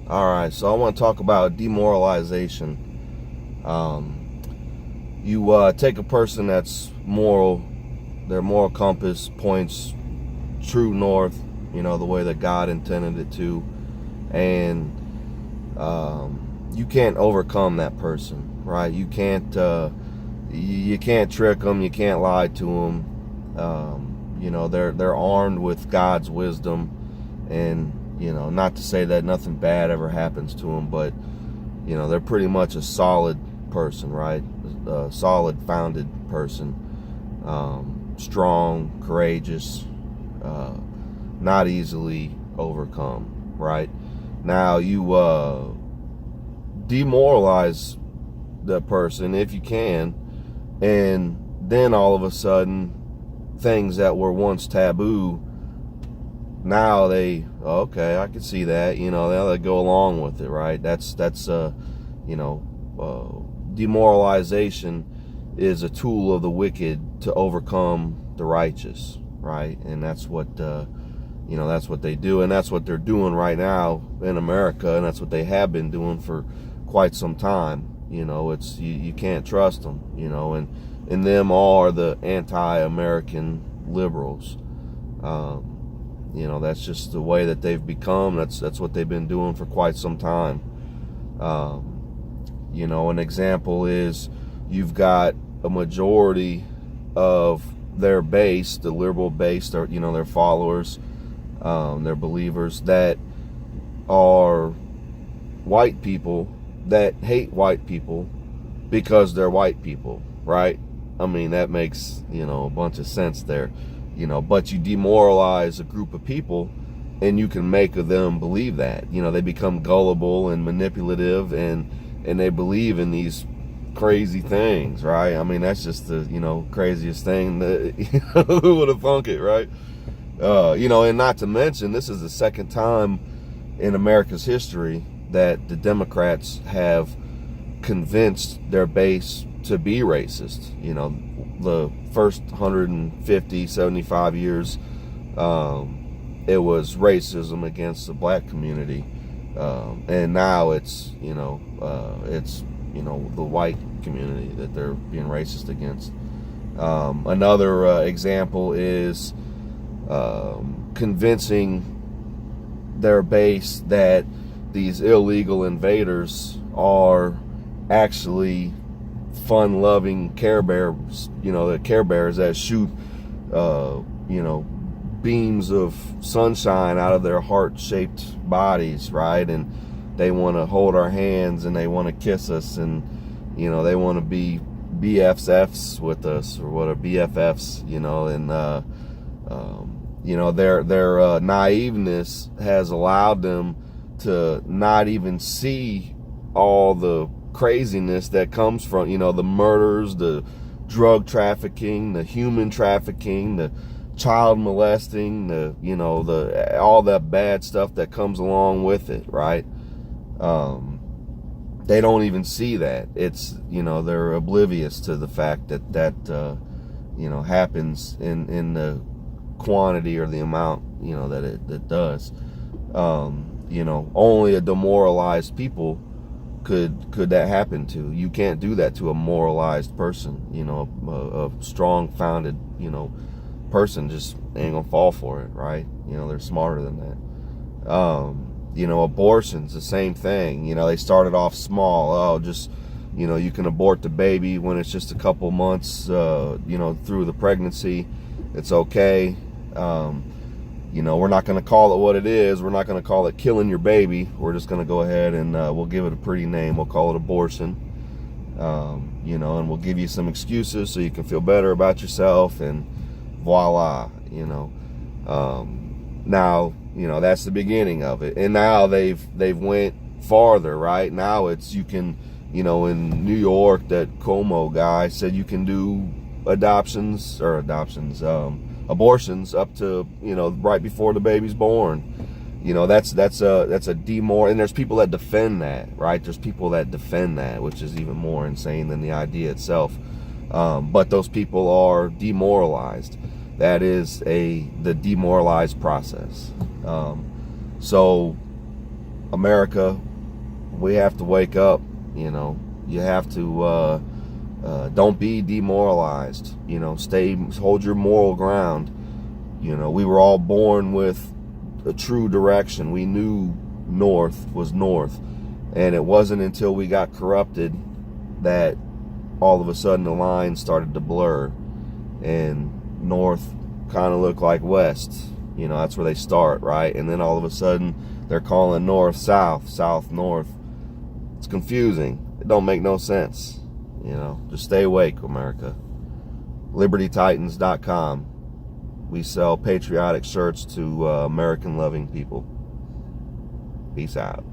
All right, so I want to talk about demoralization. You take a person that's moral, their moral compass points true north, the way that God intended it to, and you can't overcome that person, right? You can't trick them, you can't lie to them. They're armed with God's wisdom, and not to say that nothing bad ever happens to them, but they're pretty much a solid person, right? A solid founded person, strong, courageous, not easily overcome, right? Now you demoralize the person if you can, and then all of a sudden things that were once taboo, now okay, I can see that, now they go along with it, right? That's demoralization is a tool of the wicked to overcome the righteous, right? And that's what that's what they do, and that's what they're doing right now in America, and that's what they have been doing for quite some time. It's you can't trust them, and them are the anti-American liberals. That's just the way that they've become. That's what they've been doing for quite some time. An example is you've got a majority of their base, the liberal base, their followers, their believers, that are white people that hate white people because they're white people, right? I mean, that makes, a bunch of sense there, but you demoralize a group of people and you can make them believe that, they become gullible and manipulative, and they believe in these crazy things, right? I mean, that's just the, craziest thing that, who would have thunk it, right? And not to mention, this is the second time in America's history that the Democrats have convinced their base to be racist. The first 150, 75 years, it was racism against the black community. And now it's the white community that they're being racist against. Another example is convincing their base that these illegal invaders are actually fun-loving Care Bears, the Care Bears that shoot, beams of sunshine out of their heart-shaped bodies, right? And they want to hold our hands, and they want to kiss us, and they want to be BFFs with us, or what are BFFs, and their naiveness has allowed them to not even see all the craziness that comes from, the murders, the drug trafficking, the human trafficking, the child molesting, the all that bad stuff that comes along with it, right? They don't even see that. It's, they're oblivious to the fact that happens in the quantity or the amount, that it does. Only a demoralized people could that happen to. You can't do that to a moralized person. A strong founded, person just ain't gonna fall for it, right? They're smarter than that. Abortion's the same thing. They started off small. Oh, just, you can abort the baby when it's just a couple months, through the pregnancy. It's okay. We're not going to call it what it is. We're not going to call it killing your baby. We're just going to go ahead and we'll give it a pretty name. We'll call it abortion. And we'll give you some excuses so you can feel better about yourself, and voila, now, that's the beginning of it. And now they've went farther, right? Now it's, you can, in New York, that Cuomo guy said you can do abortions up to, right before the baby's born. That's a demor, and there's people that defend that, right? There's people that defend that, which is even more insane than the idea itself. But those people are demoralized. That is the demoralized process. So America, we have to wake up. You know, you have to don't be demoralized. You know, hold your moral ground. You know, we were all born with a true direction. We knew north was north, and it wasn't until we got corrupted that all of a sudden the lines started to blur, and north kind of looked like west. You know, that's where they start, right? And then all of a sudden they're calling north south, south north. It's confusing. It don't make no sense. You know, just stay awake, America. LibertyTitans.com. We sell patriotic shirts to American loving people. Peace out.